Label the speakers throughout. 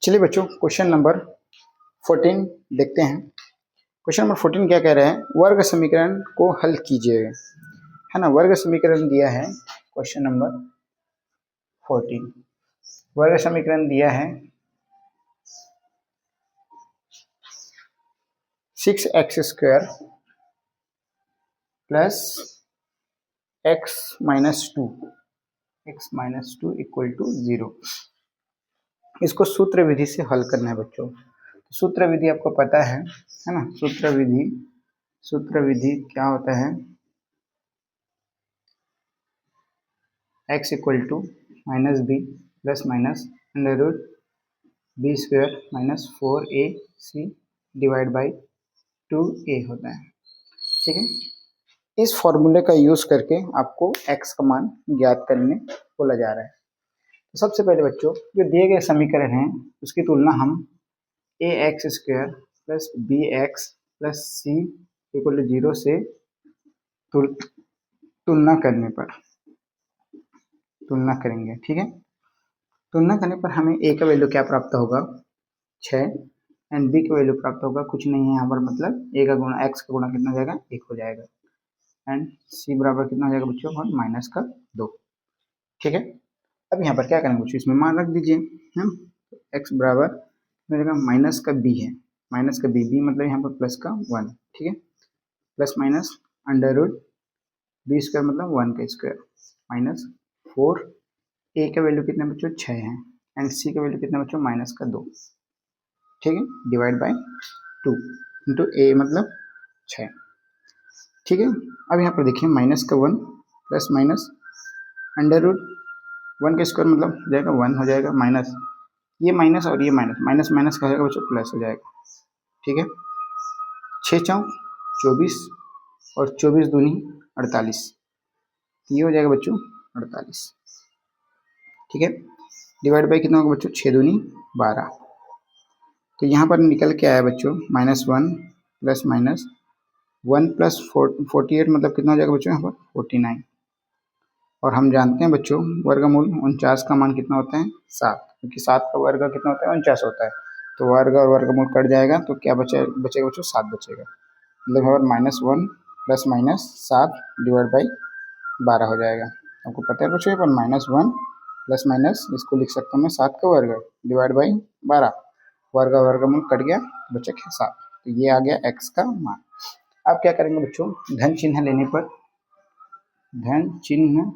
Speaker 1: चलिए बच्चों, question number 14 देखते हैं। क्वेश्चन नंबर 14 क्या कह रहे हैं? वर्ग समीकरण को हल कीजिए, है ना। वर्ग समीकरण दिया है क्वेश्चन नंबर 14। वर्ग समीकरण दिया है 6x² plus x-2 equal to 0। इसको सूत्र विधि से हल करना है बच्चों। सूत्र विधि आपको पता है ना। सूत्र विधि क्या होता है? x equal to minus B plus minus under root b² minus 4ac divide by 2a होता है। ठीक है, इस फॉर्मूले का यूज करके आपको x का मान ज्ञात करने बोला जा रहा है। तो सबसे पहले बच्चों, जो दिए गए समीकरण हैं उसकी तुलना हम ax² plus bx plus c equal to 0 से तुलना करेंगे। ठीक है, तुलना करने पर हमें a का वैल्यू क्या प्राप्त होगा? 6 एंड b का वैल्यू प्राप्त होगा कुछ नहीं है यहाँ पर, मतलब a का गुणा x का गुणा कितना हो जाएगा? 1 हो जाएगा। एंड c बराबर कितना हो जाएगा बच्चों? माइनस का 2। ठीक है, अब यहाँ पर क्या करेंगे बच्चों? इसमें मान रख दीजिए। हम x बराबर माइनस का b है, माइनस का b मतलब यहाँ पर प्लस का 1। ठीक है, plus minus under root b² मतलब 1 का स्क्वायर माइनस 4। a का वैल्यू कितना बच्चों? 6 है एंड c का वैल्यू कितना बच्चों? माइनस का 2। ठीक है, डिवाइड बाय 2 इंटू a मतलब 6। ठीक है, अब यहाँ पर देखिए माइनस का 1 प्लस माइनस अंडर रूट 1 का स्क्वायर मतलब हो जाएगा 1 हो जाएगा, माइनस ये माइनस और ये माइनस, माइनस माइनस का हो जाएगा बच्चों प्लस हो जाएगा। ठीक है, 6 चौक 24 और 24 दूनी 48, ये हो जाएगा बच्चों 48। ठीक है, डिवाइड बाई कितना होगा बच्चों? 6 दूनी 12। तो यहाँ पर निकल के आया बच्चों -1 प्लस माइनस 1 प्लस 48 मतलब कितना हो जाएगा बच्चों? यहाँ पर 49। और हम जानते हैं बच्चों वर्गमूल 49 का मान कितना होता है? 7, क्योंकि 7 का वर्ग कितना होता है? 49 होता है। तो वर्ग और वर्गमूल कट जाएगा तो क्या बचेगा बच्चों? 7 बचेगा। मतलब यहाँ पर -1 प्लस माइनस 7 डिवाइड बाई 12 हो जाएगा। आपको पता है बच्चों, यहाँ पर -1 प्लस माइनस इसको लिख सकता हूँ मैं 7 का वर्ग डिवाइड बाई 12, वर्ग और वर्गमूल कट गया तो बचा 7। तो ये आ गया x का मान। अब क्या करेंगे बच्चों? धन चिन्ह लेने पर धन चिन्ह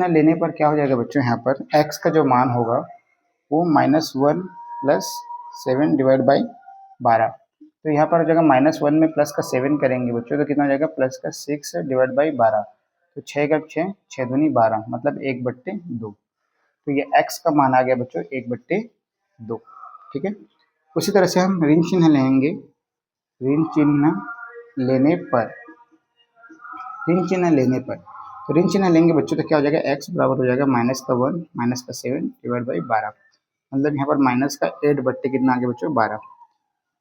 Speaker 1: लेने पर क्या हो जाएगा बच्चों? यहाँ पर x का जो मान होगा वो -1 प्लस 7 डिवाइड बाई 12। तो यहाँ पर जगह -1 में प्लस का 7 करेंगे बच्चों तो कितना हो जाएगा? प्लस का 6 डिवाइड बाई 12। तो 6 का 6 दूनी 12 मतलब 1/2। तो ये x का मान आ गया बच्चों 1/2। ठीक है, उसी तरह से हम ऋण चिन्ह लेंगे। ऋण चिन्ह लेने पर तो ऋण चिन्ह लेंगे बच्चों तो क्या हो जाएगा? x बराबर हो जाएगा -1 माइनस का 7 डिवाइड बाई 12। मतलब यहाँ पर माइनस का 8 कितना आ गया बच्चों? 12।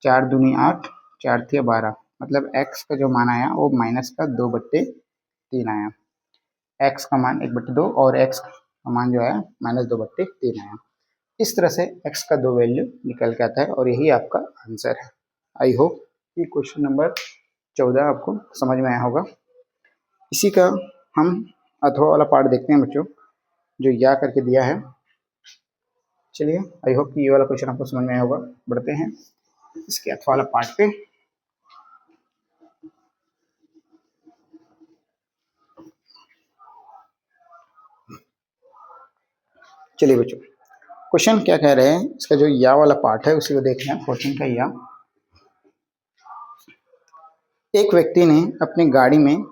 Speaker 1: 4 दूनी 8, 4 थिया 12 मतलब x का जो मान आया वो माइनस का 2/3 आया। x का मान 1/2 और x का मान जो है -2/3 आया। इस तरह से x का 2 वैल्यू निकल के आता है और यही आपका आंसर है। आई होप कि क्वेश्चन नंबर 14 आपको समझ में आया होगा। इसी का हम अथवा वाला पार्ट देखते हैं बच्चों, जो या करके दिया है। चलिए, आई होप कि ये वाला क्वेश्चन आपको समझ में आया होगा। बढ़ते हैं इसके अथवा वाला पार्ट पे। चलिए बच्चों, क्वेश्चन क्या कह रहे हैं? इसका जो या वाला पार्ट है उसी को देखना है। क्वेश्चन का या, एक व्यक्ति ने अपनी गाड़ी में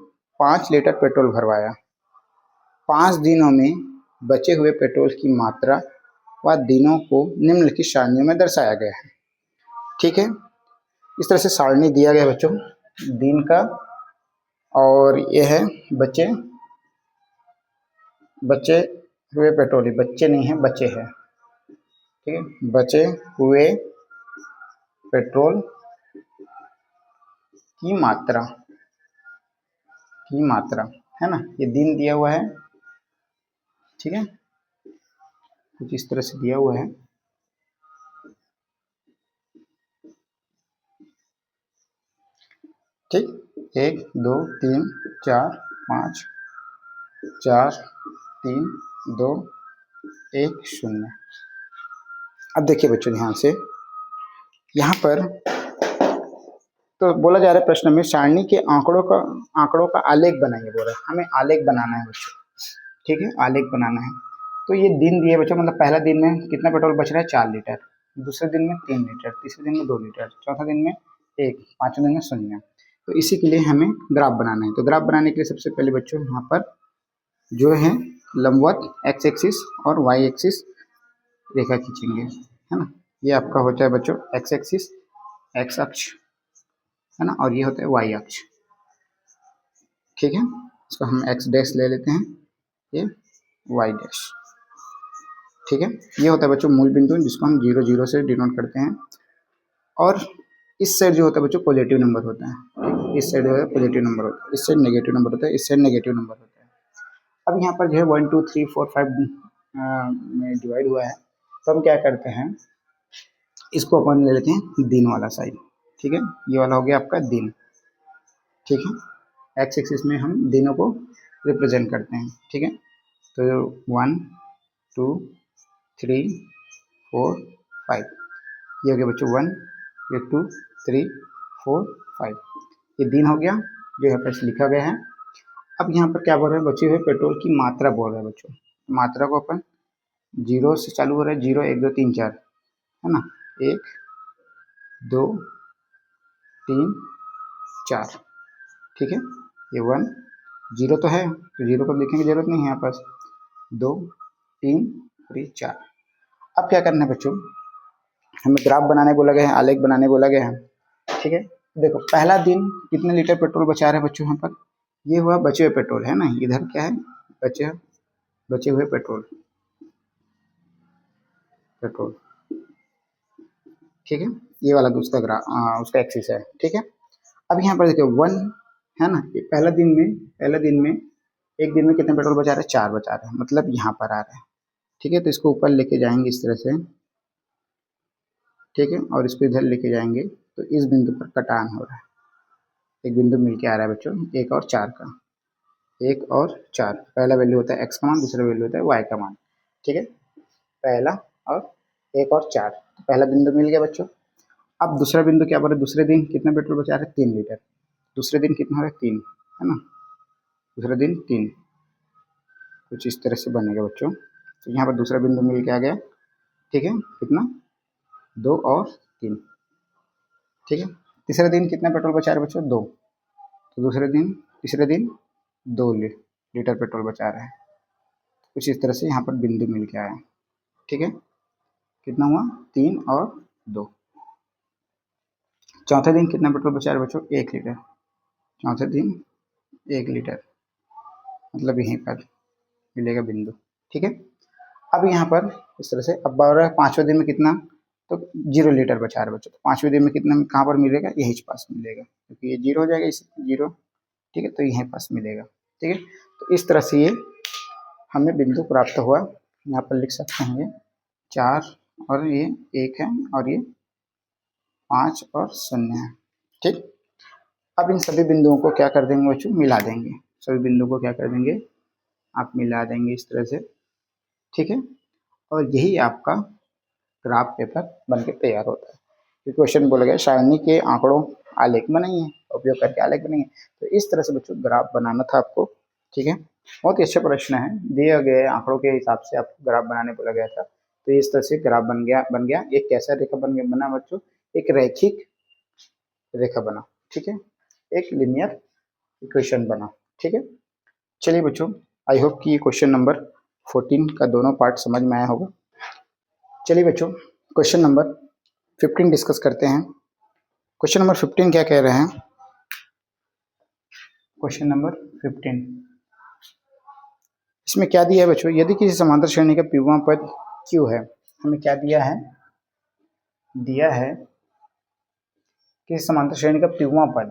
Speaker 1: 5 लीटर पेट्रोल भरवाया। 5 दिनों में बचे हुए पेट्रोल की मात्रा व दिनों को निम्नलिखित सारणियों में दर्शाया गया है। ठीक है, इस तरह से सारणी दिया गया बच्चों दिन का, और यह है बचे हुए पेट्रोल, बच्चे नहीं है बचे हैं। ठीक है, बचे हुए पेट्रोल की मात्रा है ना, ये दिन दिया हुआ है। ठीक है, कुछ इस तरह से दिया हुआ है। ठीक, 1 2 3 4 5 4 3 2 1 0। अब देखिए बच्चों ध्यान से, यहाँ पर तो बोला जा रहा है प्रश्न में सारणी के आंकड़ों का आलेख बनाइए बोल रहा है, हमें आलेख बनाना है बच्चों। ठीक है, आलेख बनाना है। तो ये दिन दिए बच्चों, मतलब पहला दिन में कितना पेट्रोल बच रहा है 4 लीटर, दूसरे दिन में 3 लीटर, तीसरे दिन में 2 लीटर, चौथा दिन में 1, पांचवें दिन में 0। तो इसी के लिए हमें ग्राफ बनाना है। तो ग्राफ बनाने के लिए सबसे पहले बच्चों यहाँ पर जो है लंबवत एक्स एक्सिस और वाई एक्सिस रेखा खींचेंगे, है ना। ये आपका होता है बच्चों एक्स एक्सिस, एक्स अक्ष, है ना, और ये होता है वाई अक्ष। ठीक है, इसको हम एक्स डैश ले लेते हैं, ये वाई डैश। ठीक है, ये होता है बच्चों मूल बिंदु जिसको हम 0 0 से डिनोट करते हैं। और इस साइड जो होता है बच्चों पॉजिटिव नंबर होता है, इस साइड जो है पॉजिटिव नंबर होता है, इस साइड नेगेटिव नंबर होता है, इस साइड नेगेटिव नंबर होता है। अब यहाँ पर जो है 1 2 3 4 5 में डिवाइड हुआ है, तो हम क्या करते हैं, इसको अपन ले लेते हैं दिन वाला साइड। ठीक है, ये वाला हो गया आपका दिन। ठीक है, एक्स एक्सिस में हम दिनों को रिप्रेजेंट करते हैं। ठीक है, तो 1 2 3 4 5, ये हो गया बच्चों 1, ये 2 3 4 5, ये दिन हो गया जो यहाँ पर लिखा गया है। अब यहाँ पर क्या बोल रहे हैं, बचे हुए पेट्रोल की मात्रा बोल रहे हैं बच्चों। मात्रा को अपन 0 से चालू हो रहा है, 0 1 2 3 4, है ना, 1 2 3 4। ठीक है, ये 1 0 तो है, तो 0 को लिखने की जरूरत नहीं है यहाँ पास, 2 3 और ये 4। अब क्या करना है बच्चों, हमें ग्राफ बनाने बोला गया है, आलेख बनाने बोला गया है। ठीक है, देखो पहला दिन कितने लीटर पेट्रोल बचा रहे हैं बच्चों, यहाँ पर ये हुआ बचे हुए पेट्रोल, है ना, इधर क्या है बचे हुए पेट्रोल। ठीक है, ये वाला उसका उसका एक्सिस है। ठीक है, अब यहाँ पर देखिए 1, है ना, ये पहले दिन में एक दिन में कितने पेट्रोल बचा रहे हैं, 4 बचा रहे हैं, मतलब यहाँ पर आ रहा है। ठीक है, तो इसको ऊपर लेके जाएंगे इस तरह से। ठीक है, और इसको इधर लेके जाएंगे तो इस बिंदु पर कटान हो रहा है, एक बिंदु मिल के आ रहा है बच्चों 1 और 4 का। 1 और 4, पहला वैल्यू होता है एक्स का मान, दूसरा वैल्यू होता है वाई का मान। ठीक है, पहला और 1 और 4, तो पहला बिंदु मिल गया बच्चों। अब दूसरा बिंदु क्या बोल रहे, दूसरे दिन कितना पेट्रोल बचा रहे हैं, 3 लीटर। दूसरे दिन कितना हो रहा है, 3, है ना, दूसरा दिन 3, कुछ इस तरह से बनेगा बच्चों। तो यहाँ पर दूसरा बिंदु मिल के आ गया। ठीक है, कितना, 2 और 3। ठीक है, तीसरे दिन कितना पेट्रोल बचा रहे बच्चों, 2, तो तीसरे दिन 2 लीटर पेट्रोल बचा रहे हैं। कुछ इस तरह से यहाँ पर बिंदु मिल के आया। ठीक है, कितना हुआ, 3 और 2। चौथे दिन कितना पेट्रोल बचा रहे बच्चों, 1 लीटर। चौथे दिन 1 लीटर, मतलब यहीं पर मिलेगा बिंदु। ठीक है, अब यहाँ पर इस तरह से अब बढ़ रहा है, पाँचवें दिन में कितना, तो 0 लीटर बचा रहे बच्चों। तो पाँचवें दिन में कितना कहाँ पर मिलेगा, यहीं पास मिलेगा, क्योंकि ये 0 हो जाएगा, इस 0। ठीक है, तो यहीं पास मिलेगा। ठीक है, तो इस तरह से ये हमें बिंदु प्राप्त हुआ। यहाँ पर लिख सकते हैं ये 4 और ये 1 है, और ये 5 और 0 है। ठीक, अब इन सभी बिंदुओं को क्या कर देंगे बच्चों, मिला देंगे। सभी बिंदुओं को क्या कर देंगे, आप मिला देंगे इस तरह से। ठीक है, और यही आपका ग्राफ पेपर बन के तैयार होता है। ये क्वेश्चन बोला गया सारणी के आंकड़ों आलेख बनाइए, उपयोग करके आलेख बनाइए। तो इस तरह से बच्चों ग्राफ बनाना था आपको। ठीक है, बहुत ही अच्छा प्रश्न है, दिए गए आंकड़ों के हिसाब से आपको ग्राफ बनाने बोला गया था। तो इस तरह से ग्राफ बन गया। एक कैसा रेखा बना बच्चों, एक रैखिक रेखा बना। ठीक है, एक लिनियर इक्वेशन बना। ठीक है, चलिए बच्चों, आई होप कि क्वेश्चन नंबर 14 का दोनों पार्ट समझ में आया होगा। चलिए बच्चों, क्वेश्चन नंबर 15 डिस्कस करते हैं। क्वेश्चन नंबर 15 क्या कह रहे हैं, क्वेश्चन नंबर 15, इसमें क्या दिया है बच्चों, यदि किसी समांतर श्रेणी का पिछवा पद Q है, हमें क्या दिया है, किसी समांतर श्रेणी का पिछवा पद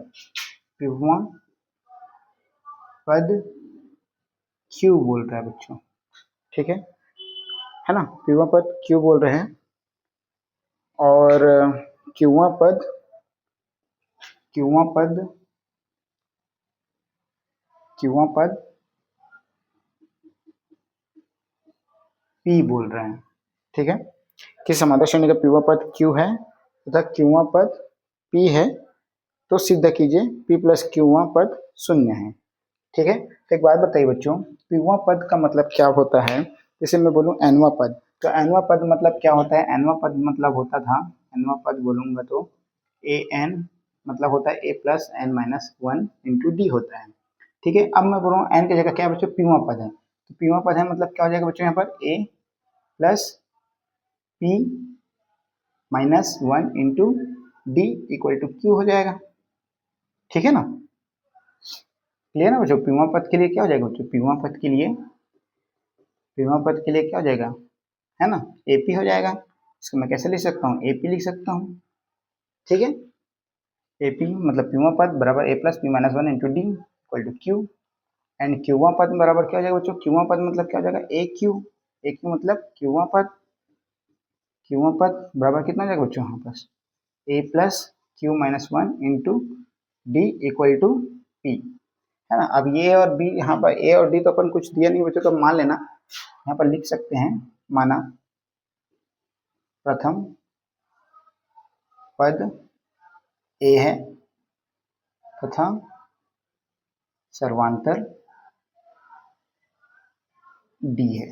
Speaker 1: Q बोल रहा है बच्चों। ठीक है, है ना, पीवा पद क्यू बोल रहे हैं और क्यूवा पद क्यूवा पद क्यूवा पद पी बोल रहे हैं। ठीक है, किस समांतर श्रेणी का पीवा पद क्यू है तथा क्यूवा पद पी है तो सिद्ध कीजिए पी प्लस क्यूवा पद शून्य है। ठीक है, तो एक बात बताइए बच्चों, पीवा पद का मतलब क्या होता है? जैसे मैं बोलूं एनवा पद, तो एनवा पद मतलब क्या होता है? एनवा पद मतलब होता था, एनवा पद बोलूंगा तो ए एन मतलब होता है A plus N minus one into D होता है। ठीक है, अब मैं बोल रहा हूँ एन की जगह क्या बच्चों? पीवा पद है, तो पीवा पद है मतलब क्या हो जाएगा बच्चों? यहाँ पर A plus P minus one into D equal to Q हो जाएगा। ठीक है ना, क्लियर ना बच्चों? पीवा पद के लिए क्या हो जाएगा बच्चों? पीवा पद के लिए क्या हो जाएगा? है ना, एपी हो जाएगा। इसको मैं कैसे लिख सकता हूँ? एपी लिख सकता हूँ। ठीक है, एपी मतलब पीवा पद बराबर A plus P minus one into D equal to Q, and क्यूवा पद बराबर क्या हो जाएगा बच्चों? क्यूवा पद मतलब क्या हो जाएगा? ए क्यू। ए क्यू मतलब क्यूवा पद बराबर कितना हो जाएगा बच्चों? यहाँ पास A plus Q minus one into D equal to P, है ना। अब ये और बी, यहाँ पर ए और डी तो अपन कुछ दिया नहीं बच्चों, तो मान लेना यहाँ पर लिख सकते हैं, माना प्रथम पद ए है तथा सर्वांतर डी है।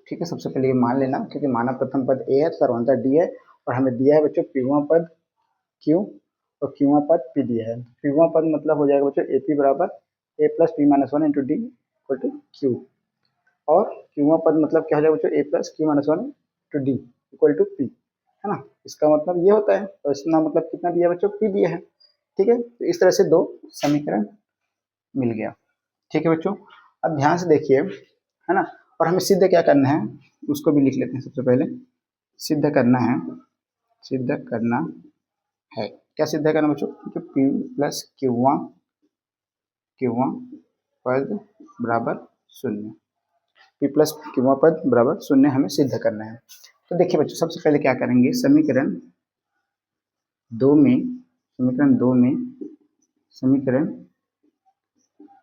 Speaker 1: ठीक है, सबसे पहले ये मान लेना, क्योंकि माना प्रथम पद ए है, सर्वांतर डी है, और हमें दिया है बच्चों पीवा पद क्यू और क्यूवा पद पी दिया है। पीवा पद मतलब हो जाएगा बच्चों ए पी बराबर A plus P minus one into D equal to Q, और क्यूवा पद मतलब क्या हो जाएगा बच्चों? A plus Q minus one into D equal to P, है ना। इसका मतलब ये होता है, और इसका मतलब कितना दिया बच्चों? पी दिया है। ठीक है, तो इस तरह से दो समीकरण मिल गया। ठीक है बच्चों, अब ध्यान से देखिए, है ना, और हमें सिद्ध क्या करना है उसको भी लिख लेते हैं। सबसे पहले सिद्ध करना है, क्या सिद्ध करना बच्चों? जो पी प्लस क्यूवा पद बराबर शून्य, पी प्लस क्यूवा पद बराबर शून्य हमें सिद्ध करना है। तो देखिए बच्चों, सबसे पहले क्या करेंगे? समीकरण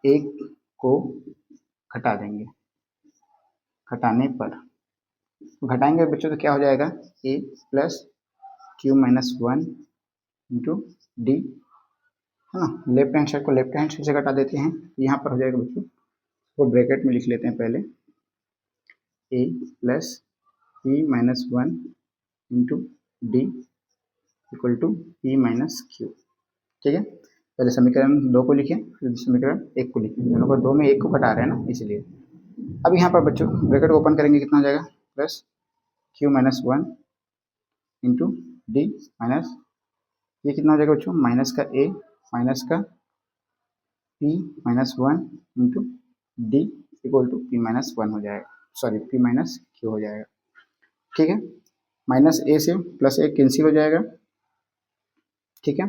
Speaker 1: एक को घटा देंगे। घटाने पर घटाएंगे बच्चों तो क्या हो जाएगा? A plus Q minus one into D, है ना। लेफ्ट हैंड साइड को लेफ्ट हैंड साइड से घटा देते हैं, यहाँ पर हो जाएगा बच्चों, वो ब्रैकेट में लिख लेते हैं पहले, A plus P minus one into D equal to P minus Q. ठीक है, पहले समीकरण दो को लिखें, फिर समीकरण एक को लिखें, दोनों को दो में एक को घटा रहे हैं ना, इसलिए। अब यहाँ पर बच्चों ब्रैकेट को ओपन करेंगे, कितना हो जाएगा? Plus Q minus one into D minus, ये कितना हो जाएगा बच्चों? माइनस का ए माइनस का P minus one into D equal to P minus one हो जाएगा, सॉरी पी माइनस क्यू हो जाएगा। ठीक है, माइनस ए से प्लस ए कैंसिल हो जाएगा। ठीक है,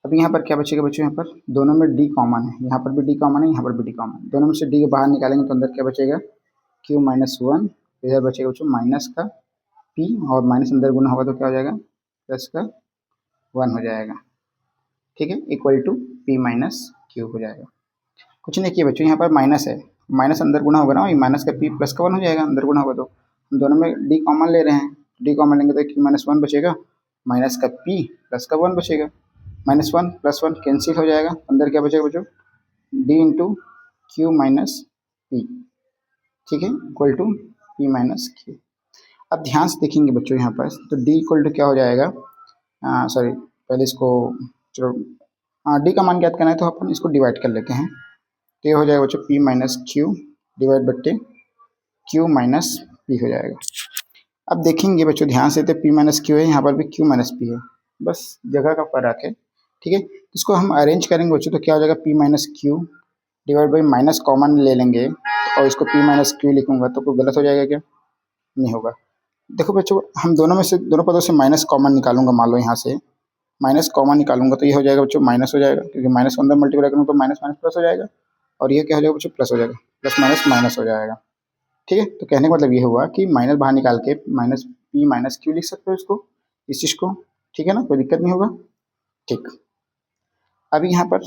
Speaker 1: अब यहाँ पर क्या बचेगा बच्चों? यहाँ पर दोनों में डी कॉमन है, यहाँ पर भी डी कॉमन है, यहाँ पर भी डी कॉमन है, दोनों में से डी को बाहर निकालेंगे तो अंदर क्या बचेगा? क्यू माइनस वन, इधर बचेगा बच्चों माइनस का पी, और माइनस अंदर गुना होगा तो क्या हो जाएगा? प्लस का वन हो जाएगा। ठीक है, equal to P minus Q हो जाएगा। कुछ नहीं किया बच्चों, यहाँ पर माइनस है, माइनस अंदर गुना होगा ना, माइनस का पी प्लस का वन हो जाएगा, अंदर गुना होगा तो हम दोनों में डी कॉमन ले रहे हैं, डी कॉमन लेंगे तो क्यू माइनस वन बचेगा, माइनस का पी प्लस का वन बचेगा, minus one plus one cancel हो जाएगा, अंदर क्या बचेगा बच्चों? D into Q minus P. ठीक है, equal to P minus Q. अब ध्यान से देखेंगे बच्चों यहाँ पर, तो डी इक्वल टू क्या हो जाएगा? सॉरी, पहले इसको चलो, डी का मान ज्ञात करना है तो अपन इसको डिवाइड कर लेते हैं, तो ये हो जाएगा बच्चों पी माइनस क्यू डिवाइड बट्टे क्यू माइनस पी हो जाएगा। अब देखेंगे बच्चों ध्यान से, तो पी माइनस क्यू है, यहाँ पर भी क्यू माइनस पी है, बस जगह का फर्क है। ठीक है, इसको हम अरेंज करेंगे बच्चों, तो क्या हो जाएगा? P minus Q divide by minus common ले लेंगे और इसको पी माइनस क्यू लिखूंगा तो कोई गलत हो जाएगा क्या? नहीं होगा। देखो बच्चों, हम दोनों पदों से माइनस कॉमन निकालूंगा, मान लो यहाँ से माइनस कॉमन निकालूंगा तो ये हो जाएगा बच्चों माइनस हो जाएगा, क्योंकि माइनस को अंदर मल्टीप्लाई करूँगा तो माइनस माइनस प्लस हो जाएगा, और ये क्या हो जाएगा बच्चों? प्लस हो जाएगा, प्लस माइनस माइनस हो जाएगा। ठीक है। तो कहने का मतलब ये हुआ कि माइनस बाहर निकाल के माइनस पी माइनस क्यू लिख सकते हो इसको, इस चीज़ को, ठीक है ना, कोई दिक्कत नहीं होगा। ठीक, अभी यहाँ पर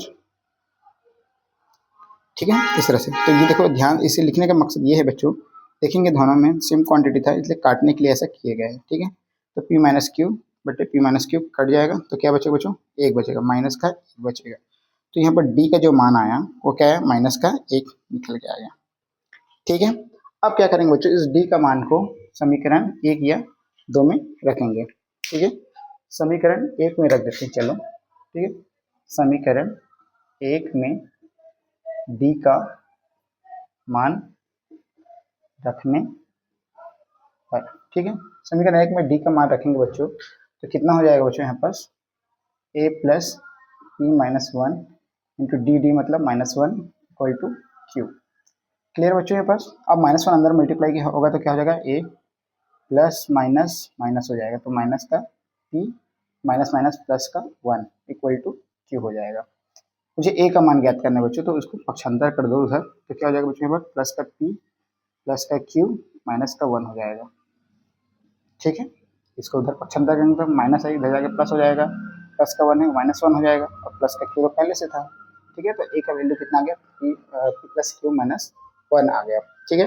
Speaker 1: ठीक है इस तरह से। तो ये देखो ध्यान, इसे लिखने का मकसद ये है बच्चों, देखेंगे दोनों में सेम क्वांटिटी था इसलिए काटने के लिए ऐसा किया गया है, ठीक है। तो पी माइनस क्यू बटे पी माइनस क्यू कट जाएगा, तो क्या बचेगा बच्चों, एक बचेगा, माइनस का एक बचेगा। तो यहाँ पर डी का जो मान आया वो क्या है, माइनस का एक निकल के आया, ठीक है। अब क्या करेंगे बच्चों, इस डी का मान को समीकरण एक या दो में रखेंगे, ठीक है। समीकरण एक में रख देते हैं, चलो ठीक है। समीकरण एक में डी का मान रखने पर, ठीक है। समीकरण एक में डी का मान रखेंगे बच्चों, तो कितना हो जाएगा बच्चों यहाँ पास, A plus P minus one into D, D मतलब minus one equal to Q. Clear बच्चों यहाँ पास। अब माइनस वन अंदर मल्टीप्लाई होगा तो क्या हो जाएगा, ए प्लस माइनस माइनस हो जाएगा, तो माइनस का पी माइनस माइनस प्लस का वन इक्वल टू क्यू हो जाएगा। मुझे ए का मान ज्ञात करना है बच्चों, तो उसको पक्षांतर कर दो उधर, तो क्या हो जाएगा बच्चों यहाँ पर, प्लस का पी प्लस का क्यू माइनस का वन हो जाएगा, ठीक है। इसको उधर पक्षांतर करेंगे तो माइनस है, इधर जाके प्लस हो जाएगा, प्लस का वन है माइनस वन हो जाएगा, और प्लस का क्यू तो पहले से था, ठीक है। तो ए का वैल्यू कितना आ गया, P plus Q minus one आ गया, ठीक है।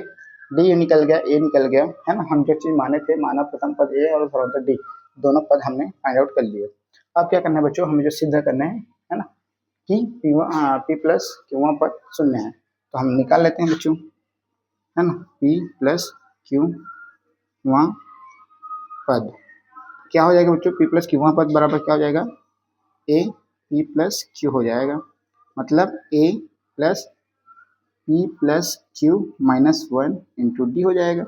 Speaker 1: डी निकल गया, ए निकल गया, है ना। हम जो चीज़ माने थे, माना प्रथम पद ए और सर्वोत्तर डी, दोनों पद हमने फाइंड आउट कर लिए। अब क्या करना है बच्चों, हमें जो सिद्ध करना है ना, कि पी प्लस क्यू पद शून्य है, तो हम निकाल लेते हैं बच्चों, है ना। पी प्लस क्यू पद क्या हो जाएगा बच्चों, पी प्लस क्यू पद बराबर क्या हो जाएगा, ए पी प्लस क्यू हो जाएगा, मतलब A plus P plus Q minus one into D हो जाएगा,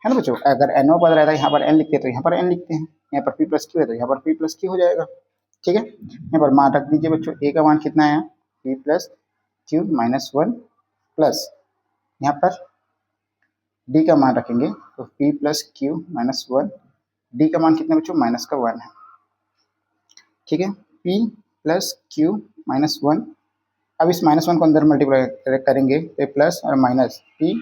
Speaker 1: है ना बच्चों। अगर एन पद रहता है यहाँ पर एन लिखते हैं तो यहाँ पर एन लिखते हैं, यहाँ पर पी प्लस क्यू है तो यहाँ पर पी प्लस क्यू हो जाएगा, ठीक है। यहाँ पर मान रख दीजिए बच्चों, ए का मान कितना है, P plus Q minus one plus यहाँ पर डी का मान रखेंगे तो P plus Q minus one, D का मान कितना बच्चों, माइनस का वन है, ठीक है। P plus Q minus one, अब इस माइनस वन को अंदर मल्टीप्लाई करेंगे तो प्लस और माइनस पी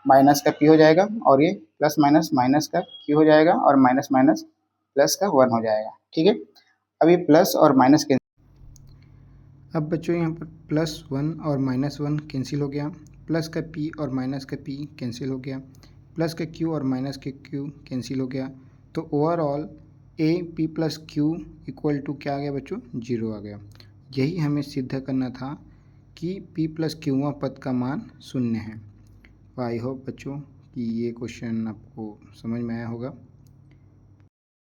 Speaker 1: माइनस का पी हो जाएगा, और ये प्लस माइनस माइनस का क्यू हो जाएगा, और माइनस माइनस प्लस का वन हो जाएगा, ठीक है। अब ये प्लस और माइनस के, अब बच्चों यहाँ पर प्लस वन और माइनस वन कैंसिल हो गया, प्लस का पी और माइनस का पी कैंसिल हो गया, प्लस का क्यू और माइनस के क्यू कैंसिल हो गया, तो overall A P plus Q equal to क्या आ गया बच्चों, जीरो आ गया। यही हमें सिद्ध करना था कि पी प्लस क्यूवा पद का मान शून्य है। आई होप बच्चों कि ये क्वेश्चन आपको समझ में आया होगा।